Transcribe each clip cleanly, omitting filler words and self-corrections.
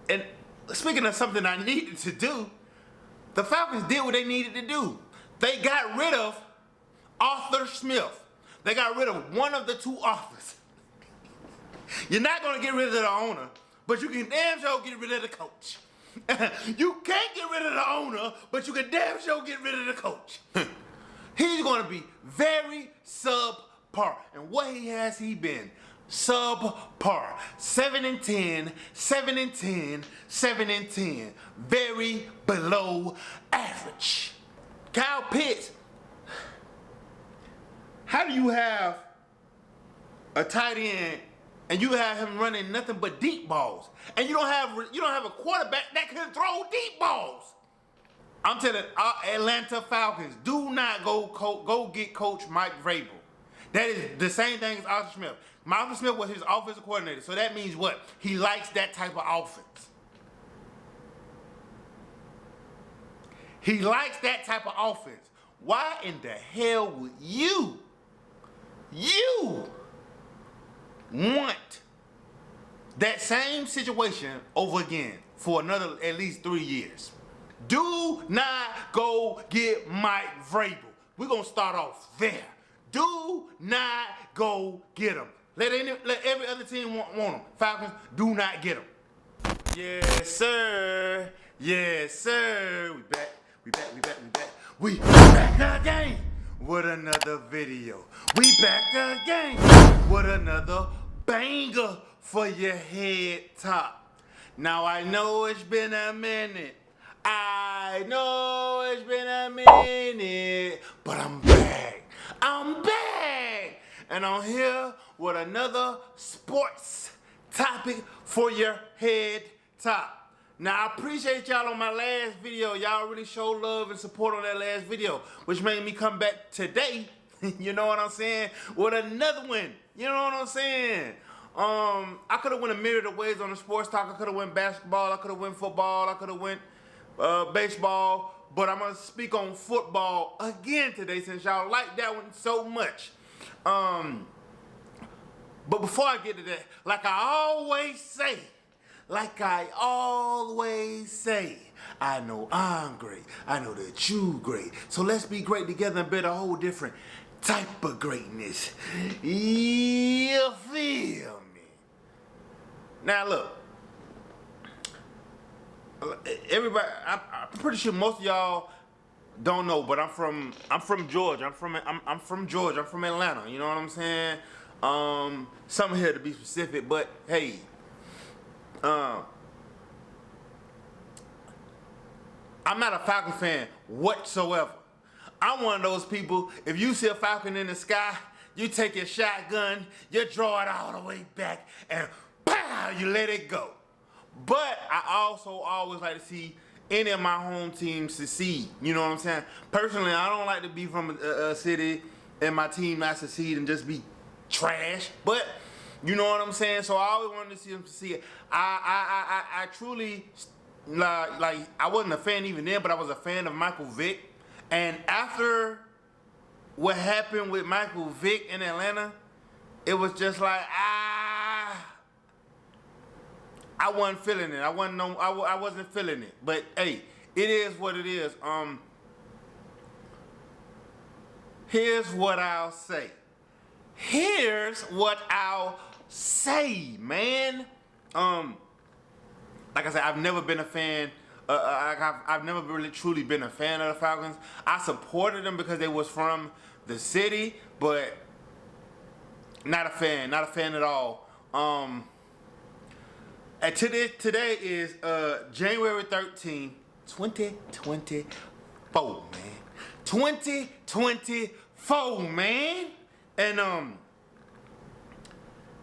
And speaking of something I needed to do, the Falcons did what they needed to do. They got rid of Arthur Smith. They got rid of one of the two authors. You're not going to get rid of the owner, but you can damn sure get rid of the coach. You can't get rid of the owner, but you can damn sure get rid of the coach. He's going to be very subpar. And what has he been? Subpar. 7-10, 7-10, 7-10. Very below average. Kyle Pitts. How do you have a tight end and you have him running nothing but deep balls, and you don't have a quarterback that can throw deep balls? I'm telling Atlanta Falcons, do not go get Coach Mike Vrabel. That is the same thing as Arthur Smith. Arthur Smith was his offensive coordinator, so that means what? He likes that type of offense. He likes that type of offense. Why in the hell would you want that same situation over again for another at least 3 years? Do not go get Mike Vrabel. We're going to start off there. Do not go get him. Let every other team want him. Falcons, do not get him. Yes, sir. Yes, sir. We back. We back again with another video. We back again with another banger for your head top. Now I know it's been a minute. But I'm back. And I'm here with another sports topic for your head top. Now, I appreciate y'all on my last video. Y'all really showed love and support on that last video, which made me come back today, you know what I'm saying, with another one. You know what I'm saying? I could have went a myriad of ways on the sports talk. I could have went basketball. I could have went football. I could have went baseball. But I'm going to speak on football again today since y'all like that one so much. But before I get to that, like I always say, I know I'm great. I know that you great. So let's be great together and build a whole different type of greatness. You feel me? Now look. Everybody, I'm pretty sure most of y'all don't know, but I'm from Georgia. I'm from Georgia. I'm from Atlanta. You know what I'm saying? Something here to be specific, but hey, I'm not a Falcon fan whatsoever. I'm one of those people, if you see a Falcon in the sky, you take your shotgun, you draw it all the way back, and pow, you let it go. But I also always like to see any of my home teams succeed. You know what I'm saying? Personally, I don't like to be from a city and my team not succeed and just be trash. But you know what I'm saying? So I always wanted to see them succeed. I truly, like, I wasn't a fan even then, but I was a fan of Michael Vick. And after what happened with Michael Vick in Atlanta, it was just like, I wasn't feeling it. I wasn't feeling it. But hey, it is what it is. Here's what I'll say, man. Like I said, I've never been a fan. I've never really truly been a fan of the Falcons. I supported them because they was from the city, but not a fan at all. And today is January 13th, 2024, man. 2024, man. And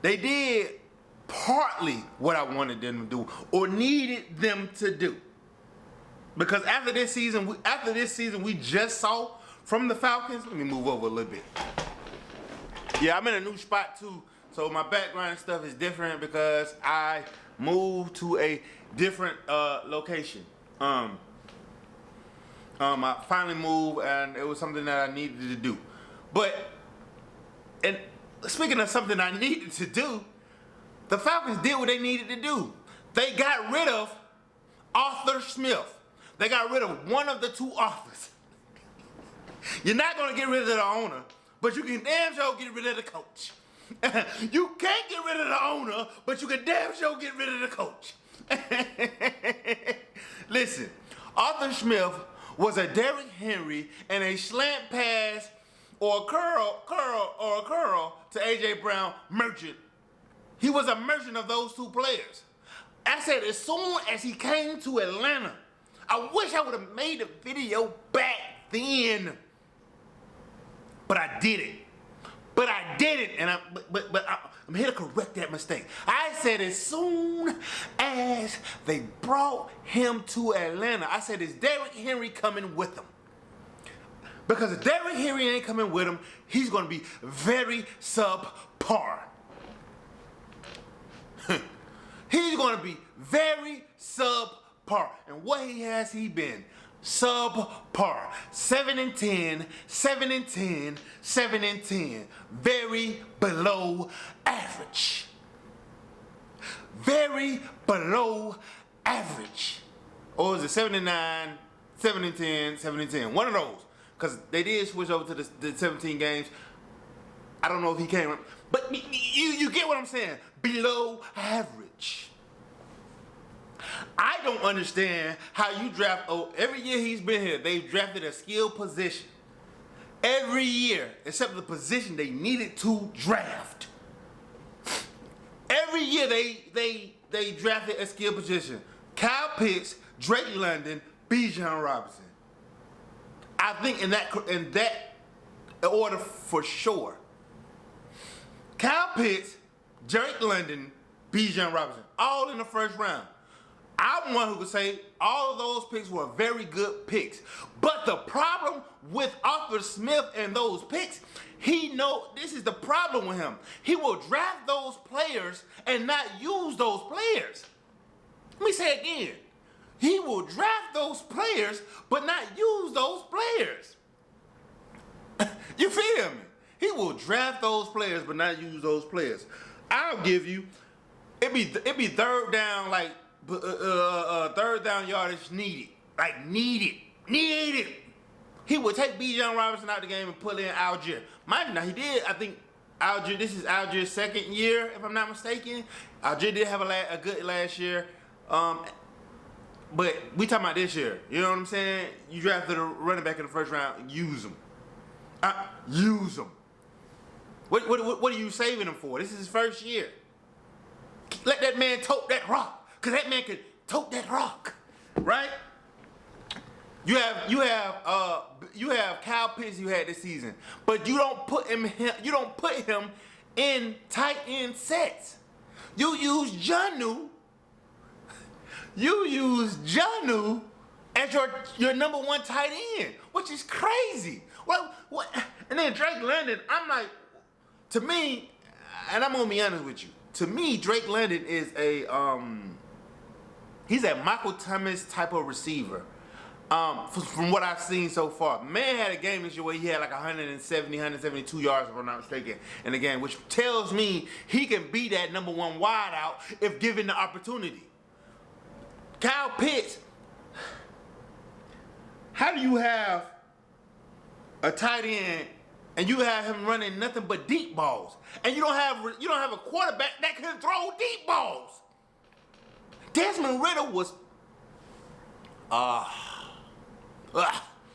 they did partly what I wanted them to do or needed them to do. Because after this season we just saw from the Falcons, let me move over a little bit. Yeah, I'm in a new spot too, so my background and stuff is different because I moved to a different location. I finally moved, and it was something that I needed to do. Speaking of something I needed to do, the Falcons did what they needed to do. They got rid of Arthur Smith. They got rid of one of the two authors. You're not going to get rid of the owner, but you can damn sure get rid of the coach. You can't get rid of the owner, but you can damn sure get rid of the coach. Listen, Arthur Smith was a Derrick Henry and a slant pass or a curl to A.J. Brown merchant. He was a merchant of those two players. I said as soon as he came to Atlanta, I wish I would have made the video back then. But I didn't. And I'm here to correct that mistake. I said as soon as they brought him to Atlanta, I said, is Derrick Henry coming with him? Because if Derrick Henry ain't coming with him, he's going to be very subpar. He's going to be very subpar. And what has he been? Subpar. 7-10, 7-10, 7-10. Very below average. Very below average. Or is it 7-9, 7-10, 7-10? One of those. Because they did switch over to the 17 games. I don't know if he came. But you get what I'm saying. Below average. I don't understand how you draft. Every year he's been here, they've drafted a skill position. Every year, except the position they needed to draft. Every year they drafted a skill position. Kyle Pitts, Drake London, Bijan Robinson. I think in that order for sure. Kyle Pitts, Drake London, Bijan Robinson, all in the first round. I'm one who could say all of those picks were very good picks. But the problem with Arthur Smith and those picks, this is the problem with him. He will draft those players and not use those players. Let me say it again. He will draft those players but not use those players. You feel me? He will draft those players but not use those players. I'll give you, it be third down, like third down yardage needed. Like needed. He would take Bijan Robinson out the game and put in Algier. Mind you, now he did, I think, Algier, this is Algier's second year, if I'm not mistaken. Algier did have a good last year. But we talking about this year. You know what I'm saying? You drafted a running back in the first round, use him. Use him. What are you saving him for? This is his first year. Let that man tote that rock. Because that man could tote that rock. Right? You have Kyle Pitts you had this season. But you don't put him in tight end sets. You use Jonnu. You use Jonnu as your number one tight end, which is crazy. What? And then Drake London, I'm like, to me, and I'm gonna be honest with you. To me, Drake London is he's a Michael Thomas type of receiver. From what I've seen so far. Man had a game this year where he had like 172 yards, if I'm not mistaken, in the game, which tells me he can be that number one wideout if given the opportunity. Kyle Pitts, how do you have a tight end and you have him running nothing but deep balls, and you don't have a quarterback that can throw deep balls? Desmond Ridder was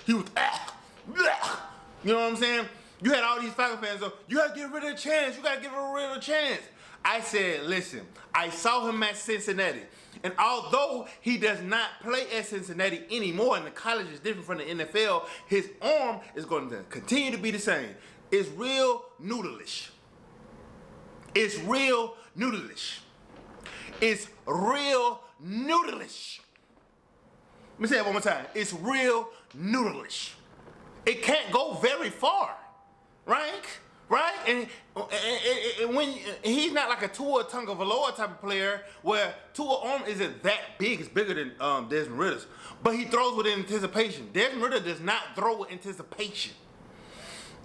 you know what I'm saying? You had all these Falcons fans though, you gotta get rid of the chance, I said, listen, I saw him at Cincinnati. And although he does not play at Cincinnati anymore, and the college is different from the NFL, his arm is going to continue to be the same. It's real noodleish. Let me say it one more time. It's real noodleish. It can't go very far, right? And when he's not like a Tua Tagovailoa type of player, where Tua arm isn't that big, it's bigger than Desmond Ridder's, but he throws with anticipation. Desmond Ridder does not throw with anticipation.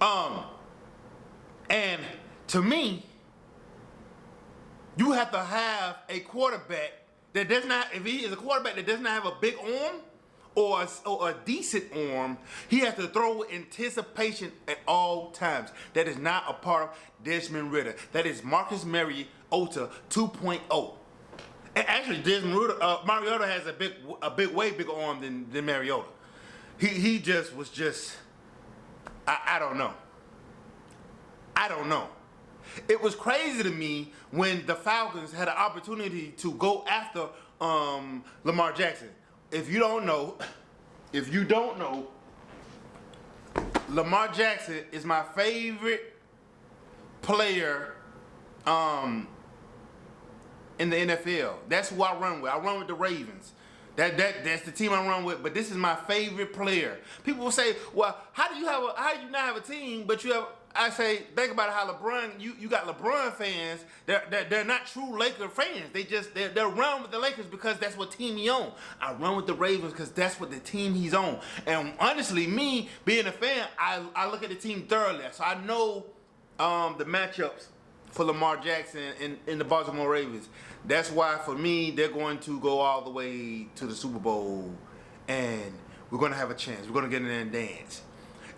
And to me, you have to have a quarterback that does not, if he is a quarterback that does not have a big arm or a decent arm, he has to throw with anticipation at all times. That is not a part of Desmond Ridder. That is Marcus Mariota 2.0. And actually, Desmond Ridder, Mariota has way bigger arm than Mariota. He just was just, I don't know. I don't know. It was crazy to me when the Falcons had an opportunity to go after Lamar Jackson. If you don't know, Lamar Jackson is my favorite player in the NFL. That's who I run with. I run with the Ravens. That's the team I run with. But this is my favorite player. People will say, "Well, how do you not have a team, but you have?" I say, think about how LeBron. You got LeBron fans. They're not true Laker fans. They're run with the Lakers because that's what team he on. I run with the Ravens because that's what the team he's on. And honestly, me being a fan, I look at the team thoroughly, so I know the matchups for Lamar Jackson in the Baltimore Ravens. That's why for me, they're going to go all the way to the Super Bowl, and we're going to have a chance. We're going to get in there and dance.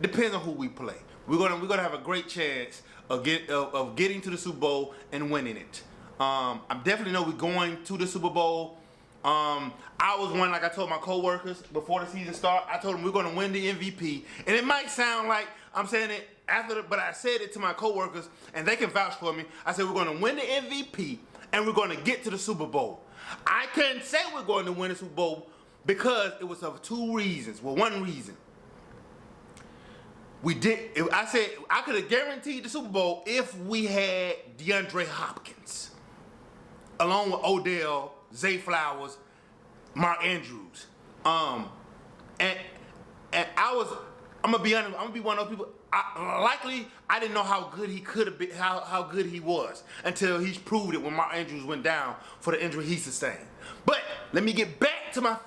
Depends on who we play. We're gonna have a great chance of getting to the Super Bowl and winning it. I definitely know we're going to the Super Bowl. I was one, like I told my coworkers before the season started. I told them we're gonna win the MVP, and it might sound like I'm saying it but I said it to my coworkers, and they can vouch for me. I said we're gonna win the MVP, and we're gonna get to the Super Bowl. I can't say we're going to win the Super Bowl because it was of two reasons. Well, one reason. I said I could have guaranteed the Super Bowl if we had DeAndre Hopkins, along with Odell, Zay Flowers, Mark Andrews. And I'm gonna be honest. I'm gonna be one of those people. I didn't know how good he could have been, how good he was until he's proved it when Mark Andrews went down for the injury he sustained. But let me get back to my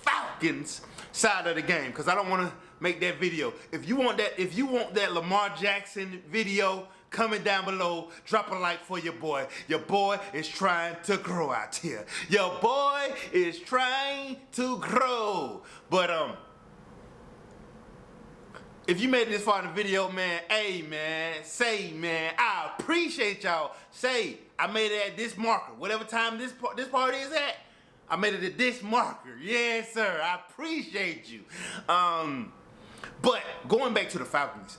Falcons side of the game because I don't want to make that video. If you want that Lamar Jackson video, comment down below. Drop a like for your boy. Your boy is trying to grow out here. Your boy is trying to grow. But if you made it this far in the video, man, hey man, say man, I appreciate y'all. Say I made it at this marker, whatever time this party is at. I made it at this marker. Yes, sir. I appreciate you. But going back to the Falcons,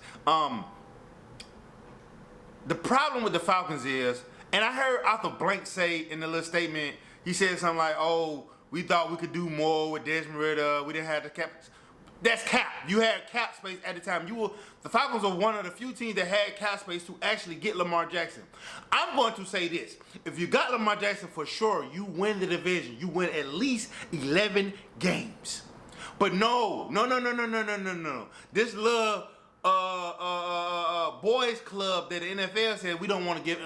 the problem with the Falcons is, and I heard Arthur Blank say in the little statement, he said something like, "Oh, we thought we could do more with Desmond Ridder. We didn't have the cap." That's cap. You had cap space at the time. The Falcons were one of the few teams that had cap space to actually get Lamar Jackson. I'm going to say this. If you got Lamar Jackson, for sure, you win the division. You win at least 11 games. But no. This little boys club that the NFL said we don't want to give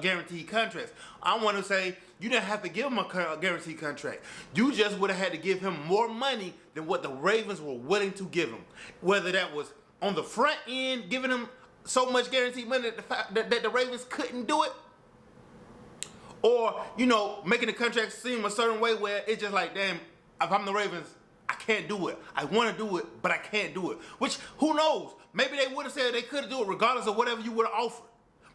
guaranteed contracts. I want to say you didn't have to give him a guaranteed contract. You just would have had to give him more money than what the Ravens were willing to give him. Whether that was on the front end, giving him so much guaranteed money that the Ravens couldn't do it, or making the contract seem a certain way where it's just like, damn, if I'm the Ravens, I can't do it. I want to do it, but I can't do it. Which, who knows? Maybe they would have said they could do it regardless of whatever you would have offered.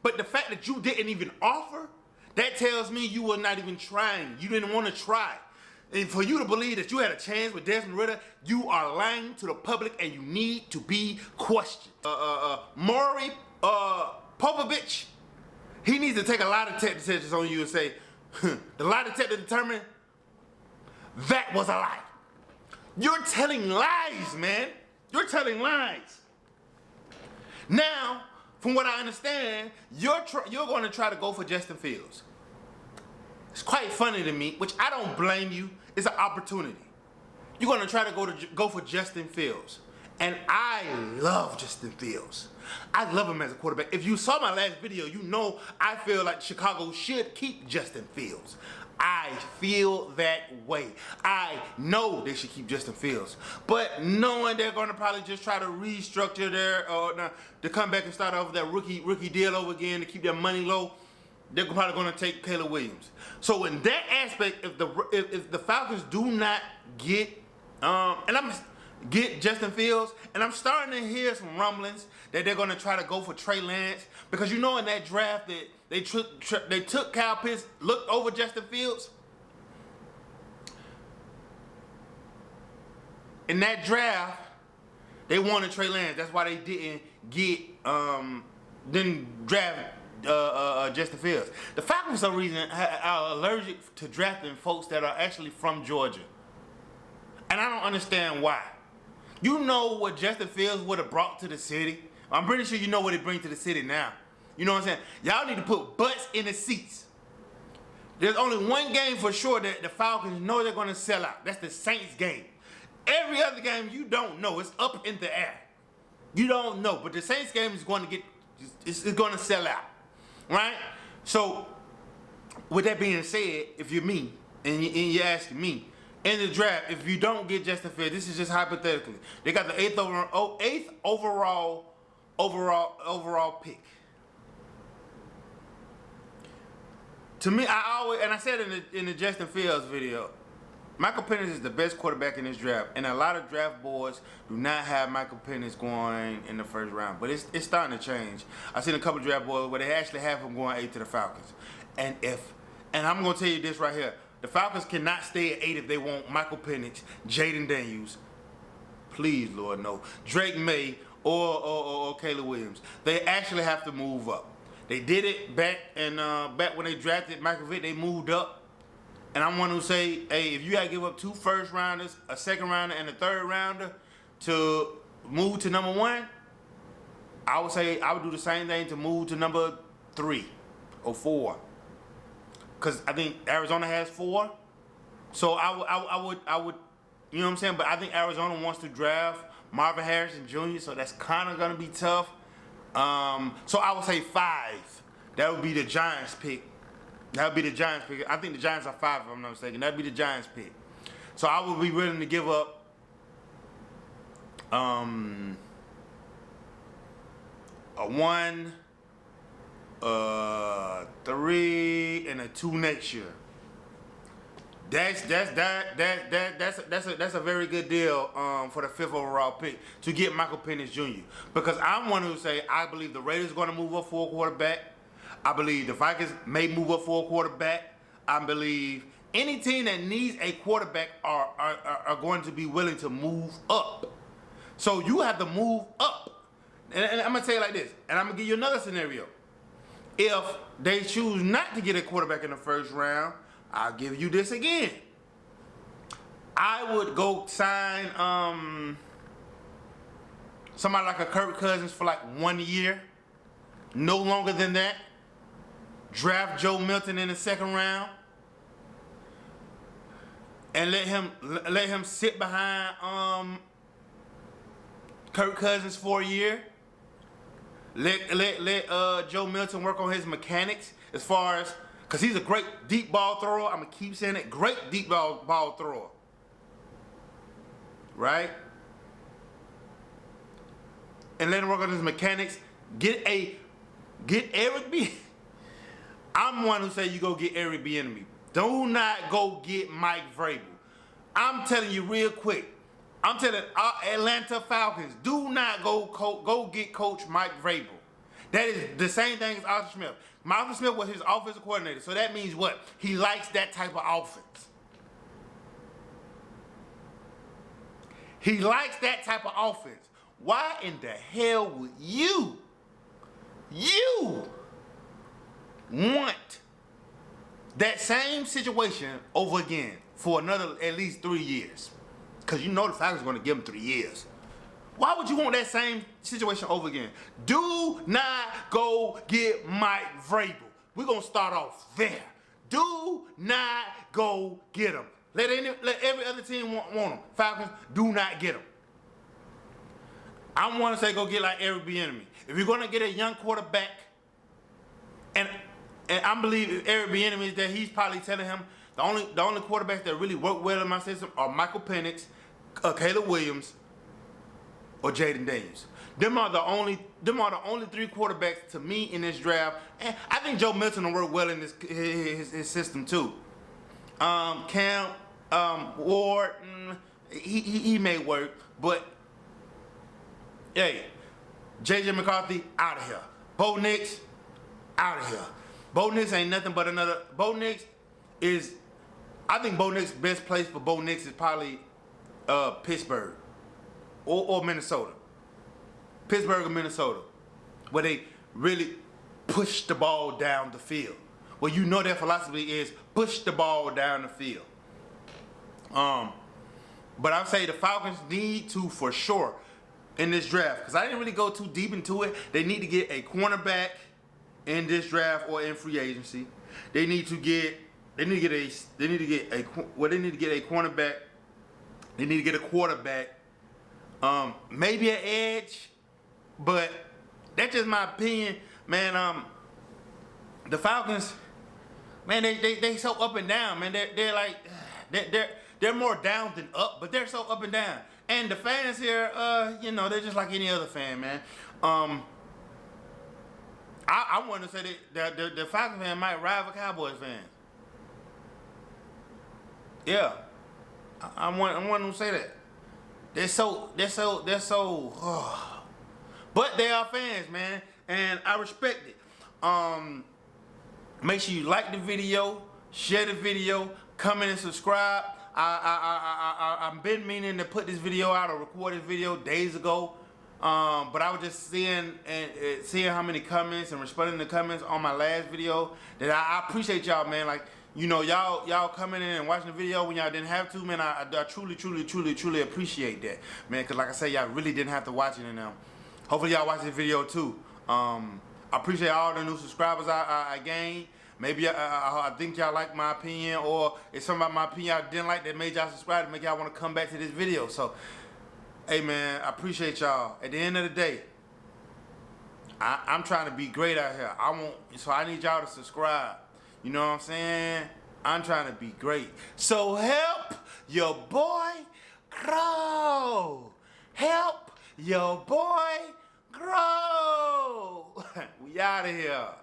But the fact that you didn't even offer, that tells me you were not even trying. You didn't want to try. And for you to believe that you had a chance with Desmond Ridder, you are lying to the public and you need to be questioned. Maury Popovich, he needs to take a lie detector test on you and say, the lie detector determined that was a lie. You're telling lies, man. You're telling lies. Now, from what I understand, you're going to try to go for Justin Fields. It's quite funny to me, which I don't blame you. It's an opportunity. You're going to try to go for Justin Fields. And I love Justin Fields. I love him as a quarterback. If you saw my last video, you know I feel like Chicago should keep Justin Fields. I feel that way. I know they should keep Justin Fields. But knowing they're going to probably just try to restructure to come back and start over that rookie deal over again to keep their money low, they're probably going to take Caleb Williams. So in that aspect, if the Falcons do not get get Justin Fields, and I'm starting to hear some rumblings that they're going to try to go for Trey Lance, because in that draft that they took Kyle Pitts, looked over Justin Fields. In that draft, they wanted Trey Lance. That's why they didn't draft Justin Fields. The Falcons, for some reason, are allergic to drafting folks that are actually from Georgia, and I don't understand why. You know what Justin Fields would have brought to the city. I'm pretty sure you know what he brings to the city now. You know what I'm saying? Y'all need to put butts in the seats. There's only one game for sure that the Falcons know they're going to sell out. That's the Saints game. Every other game, you don't know. It's up in the air. You don't know. But the Saints game is going to it's going to sell out. Right? So, with that being said, if you're me, and you're asking me, in the draft, if you don't get Justin Fields, this is just hypothetically, they got the eighth overall pick. To me, I said in the Justin Fields video, Michael Penix is the best quarterback in this draft, and a lot of draft boards do not have Michael Penix going in the first round, but it's starting to change. I've seen a couple draft boards where they actually have him going 8 to the Falcons, and I'm gonna tell you this right here. The Falcons cannot stay at 8 if they want Michael Penix, Jaden Daniels, please, Lord, no, Drake May, or Caleb Williams. They actually have to move up. They did it back when they drafted Michael Vick. They moved up, and I'm one who say, hey, if you got to give up 2 first rounders, a second rounder, and a third rounder to move to number 1, I would say I would do the same thing to move to number 3 or 4. Because I think Arizona has 4. So I would, you know what I'm saying? But I think Arizona wants to draft Marvin Harrison Jr., so that's kind of going to be tough. So I would say 5. That would be the Giants pick. That would be the Giants pick. I think the Giants are 5, if I'm not mistaken. That would be the Giants pick. So I would be willing to give up a 1, 3, and a 2 next year. That's a very good deal for the 5th overall pick to get Michael Penix Jr. Because I'm one who say I believe the Raiders are going to move up for a quarterback. I believe the Vikings may move up for a quarterback. I believe any team that needs a quarterback are going to be willing to move up. So you have to move up. And I'm going to tell you like this, and I'm going to give you another scenario. If they choose not to get a quarterback in the first round, I'll give you this again. I would go sign somebody like a Kirk Cousins for like 1 year. No longer than that. Draft Joe Milton in the second round. And let him sit behind Kirk Cousins for a year. Let Joe Milton work on his mechanics as far as, because he's a great deep ball thrower. I'm going to keep saying it. Great deep ball thrower. Right? And let him work on his mechanics. Get Eric B. I'm one who say you go get Eric Bieniemy. Do not go get Mike Vrabel. I'm telling you real quick. I'm telling Atlanta Falcons, do not go get Coach Mike Vrabel. That is the same thing as Arthur Smith. Arthur Smith was his offensive coordinator, so that means what? He likes that type of offense. He likes that type of offense. Why in the hell would you want that same situation over again for another at least 3 years? Because you know the Falcons are going to give him 3 years. Why would you want that same situation over again? Do not go get Mike Vrabel. We're going to start off there. Do not go get him. Let every other team want him. Falcons, do not get him. I want to say go get like Eric Bieniemy. If you're going to get a young quarterback, and I believe Eric Bieniemy is that he's probably telling him the only quarterbacks that really work well in my system are Michael Penix, Caleb Williams, or Jaden Daniels. Them are the only 3 quarterbacks to me in this draft. And I think Joe Milton will work well in his system too. Cam Ward, he may work, but hey, JJ McCarthy out of here. Bo Nix out of here. Bo Nix ain't nothing but another. Bo Nix is, I think Bo Nix best place for Bo Nix is probably Pittsburgh or Minnesota. Pittsburgh or Minnesota, where they really push the ball down the field. Well, you know their philosophy is push the ball down the field. But I would say the Falcons need to, for sure, in this draft, because I didn't really go too deep into it. They need to get a cornerback in this draft or in free agency. They need to get a cornerback. They need to get a quarterback. Maybe an edge, but that's just my opinion, man. The Falcons, man, they so up and down, man. They're like they're more down than up, but they're so up and down. And the fans here, they're just like any other fan, man. I want to say that the Falcons fan might rival Cowboys fans. Yeah, I want to say that. They're so. But they are fans, man, and I respect it. Make sure you like the video, share the video, comment and subscribe. I've been meaning to put this video out or record this video days ago, but I was just seeing how many comments and responding to comments on my last video. That I appreciate y'all, man. Like, y'all coming in and watching the video when y'all didn't have to, man. I truly appreciate that, man. Cause like I said, y'all really didn't have to watch it, and hopefully y'all watch this video too. I appreciate all the new subscribers I gained. Maybe I think y'all like my opinion, or it's something about my opinion y'all didn't like that made y'all subscribe to make y'all want to come back to this video. So, hey man, I appreciate y'all. At the end of the day, I'm trying to be great out here. So I need y'all to subscribe. You know what I'm saying? I'm trying to be great. So help your boy grow. Help your boy grow. We out of here.